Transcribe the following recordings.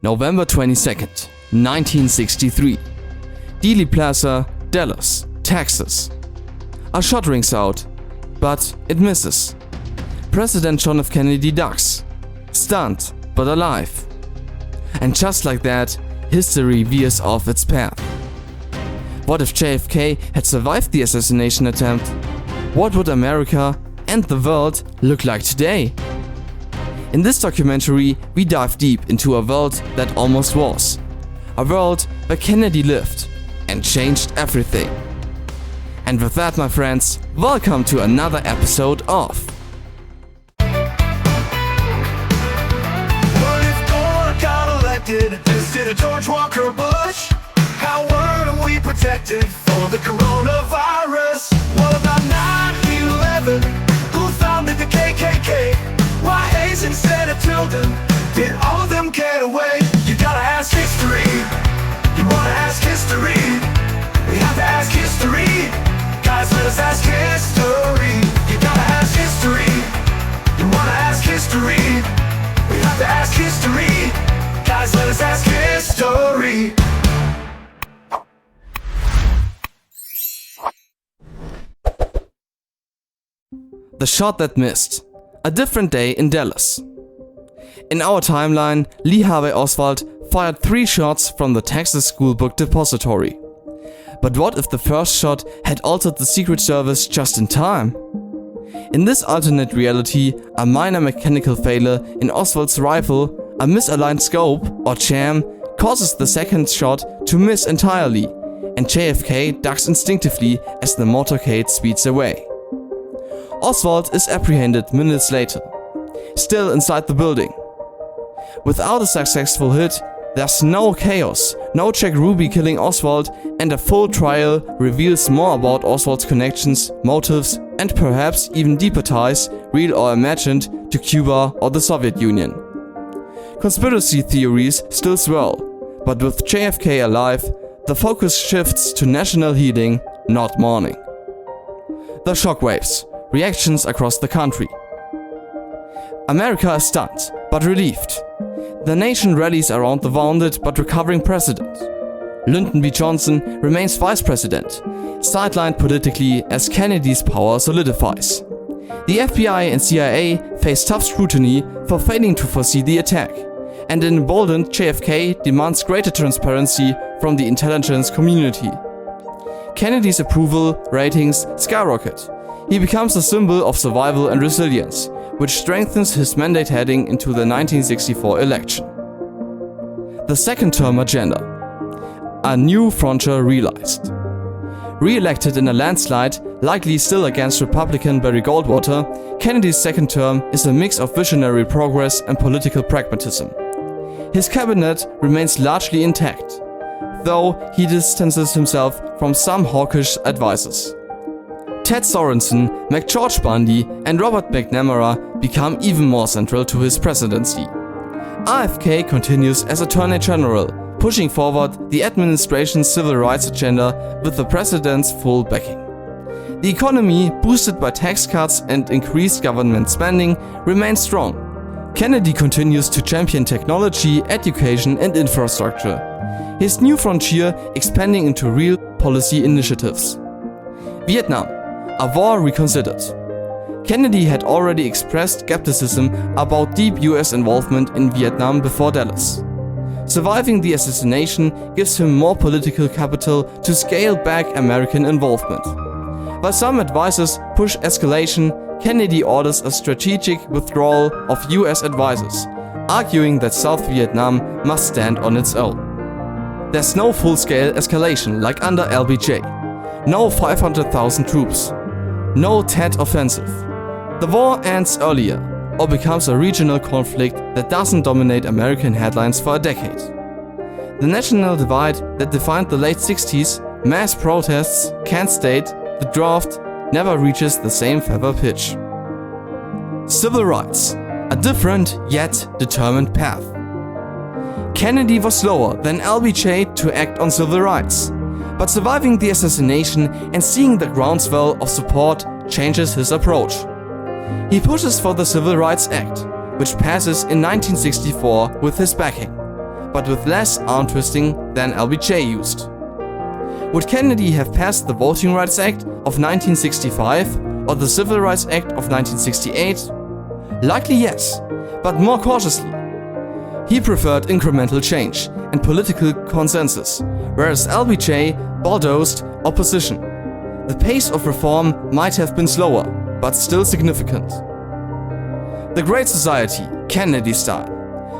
November 22nd, 1963. Dealey Plaza, Dallas, Texas. A shot rings out, but it misses. President John F. Kennedy ducks, stunned but alive. And just like that, history veers off its path. What if JFK had survived the assassination attempt? What would America and the world look like today? In this documentary, we dive deep into a world that almost was. A world where Kennedy lived and changed everything. And with that, my friends, welcome to another episode of What if Gore got elected instead of George Walker Bush? How were we protected for the coronavirus? What about 9/11? Who founded the KKK? Why Hayes instead of Tilden? Did all of them get away? You gotta ask history. You wanna ask history? We have to ask history. Guys, let us ask history. You gotta ask history. You wanna ask history? We have to ask history. Guys, let us ask history. The Shot That Missed. A different day in Dallas. In our timeline, Lee Harvey Oswald fired 3 shots from the Texas School Book Depository. But what if the first shot had altered the Secret Service just in time? In this alternate reality, a minor mechanical failure in Oswald's rifle, a misaligned scope or jam, causes the second shot to miss entirely, and JFK ducks instinctively as the motorcade speeds away. Oswald is apprehended minutes later, still inside the building. Without a successful hit, there's no chaos, no Jack Ruby killing Oswald, and a full trial reveals more about Oswald's connections, motives, and perhaps even deeper ties, real or imagined, to Cuba or the Soviet Union. Conspiracy theories still swirl, but with JFK alive, the focus shifts to national healing, not mourning. The Shockwaves. Reactions across the country. America is stunned, but relieved. The nation rallies around the wounded but recovering president. Lyndon B. Johnson remains vice president, sidelined politically as Kennedy's power solidifies. The FBI and CIA face tough scrutiny for failing to foresee the attack, and an emboldened JFK demands greater transparency from the intelligence community. Kennedy's approval ratings skyrocket. He becomes a symbol of survival and resilience, which strengthens his mandate heading into the 1964 election. The second-term agenda. A new frontier realized. Re-elected in a landslide, likely still against Republican Barry Goldwater, Kennedy's second term is a mix of visionary progress and political pragmatism. His cabinet remains largely intact, though he distances himself from some hawkish advisors. Ted Sorensen, McGeorge Bundy, and Robert McNamara become even more central to his presidency. RFK continues as Attorney General, pushing forward the administration's civil rights agenda with the president's full backing. The economy, boosted by tax cuts and increased government spending, remains strong. Kennedy continues to champion technology, education, and infrastructure, his new frontier expanding into real policy initiatives. Vietnam. A War Reconsidered. Kennedy had already expressed skepticism about deep US involvement in Vietnam before Dallas. Surviving the assassination gives him more political capital to scale back American involvement. While some advisors push escalation, Kennedy orders a strategic withdrawal of US advisors, arguing that South Vietnam must stand on its own. There's no full-scale escalation like under LBJ. No 500,000 troops. No Tet offensive. The war ends earlier, or becomes a regional conflict that doesn't dominate American headlines for a decade. The national divide that defined the late 60s, mass protests, Kent State, the draft, never reaches the same fever pitch. Civil rights. A different yet determined path. Kennedy was slower than LBJ to act on civil rights. But surviving the assassination and seeing the groundswell of support changes his approach. He pushes for the Civil Rights Act, which passes in 1964 with his backing. but with less arm twisting than LBJ used. Would Kennedy have passed the Voting Rights Act of 1965 or the Civil Rights Act of 1968? Likely yes, but more cautiously. He preferred incremental change and political consensus, whereas LBJ bulldozed opposition. The pace of reform might have been slower, but still significant. The Great Society, Kennedy style.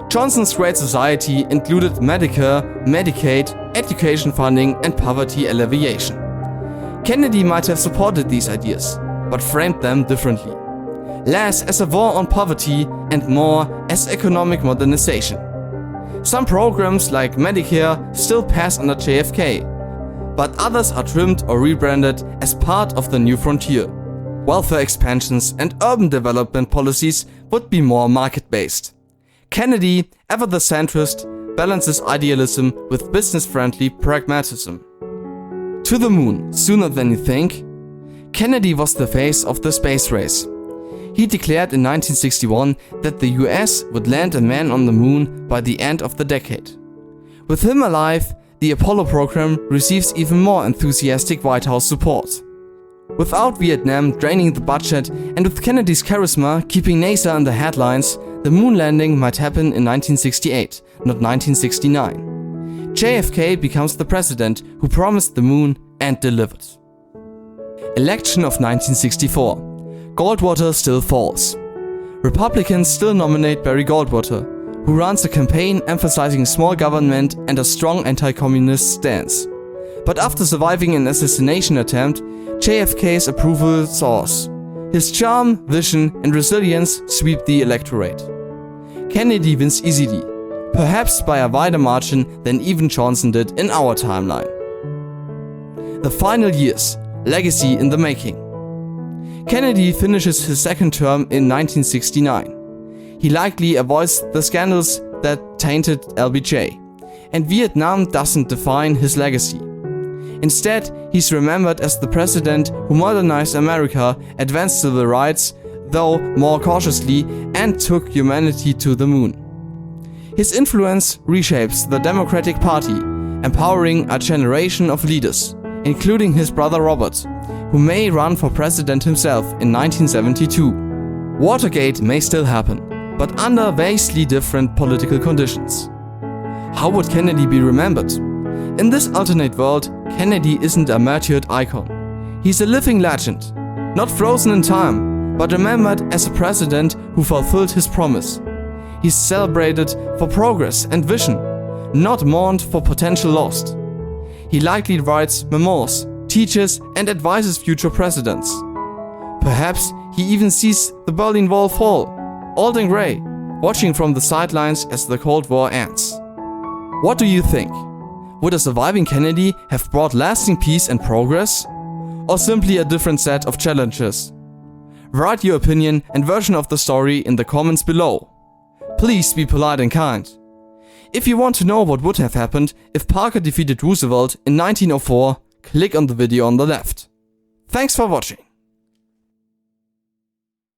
Johnson's Great Society included Medicare, Medicaid, education funding, and poverty alleviation. Kennedy might have supported these ideas, but framed them differently. Less as a war on poverty and more as economic modernization. Some programs like Medicare still pass under JFK, but others are trimmed or rebranded as part of the new frontier. Welfare expansions and urban development policies would be more market-based. Kennedy, ever the centrist, balances idealism with business-friendly pragmatism. To the moon, sooner than you think? Kennedy was the face of the space race. He declared in 1961 that the US would land a man on the moon by the end of the decade. With him alive, the Apollo program receives even more enthusiastic White House support. Without Vietnam draining the budget and with Kennedy's charisma keeping NASA in the headlines, the moon landing might happen in 1968, not 1969. JFK becomes the president who promised the moon and delivered. Election of 1964. Goldwater still falls. Republicans still nominate Barry Goldwater, who runs a campaign emphasizing small government and a strong anti-communist stance. But after surviving an assassination attempt, JFK's approval soars. His charm, vision, and resilience sweep the electorate. Kennedy wins easily, perhaps by a wider margin than even Johnson did in our timeline. The final years, legacy in the making. Kennedy finishes his second term in 1969. He likely avoids the scandals that tainted LBJ, and Vietnam doesn't define his legacy. Instead, he's remembered as the president who modernized America, advanced civil rights, though more cautiously, and took humanity to the moon. His influence reshapes the Democratic Party, empowering a generation of leaders, including his brother Robert, who may run for president himself in 1972. Watergate may still happen, but under vastly different political conditions. How would Kennedy be remembered? In this alternate world, Kennedy isn't a martyred icon. He's a living legend, not frozen in time, but remembered as a president who fulfilled his promise. He's celebrated for progress and vision, not mourned for potential lost. He likely writes memoirs, teaches, and advises future presidents. Perhaps he even sees the Berlin Wall fall, old and grey, watching from the sidelines as the Cold War ends. What do you think? Would a surviving Kennedy have brought lasting peace and progress? Or simply a different set of challenges? Write your opinion and version of the story in the comments below. Please be polite and kind. If you want to know what would have happened if Parker defeated Roosevelt in 1904, click on the video on the left. Thanks for watching.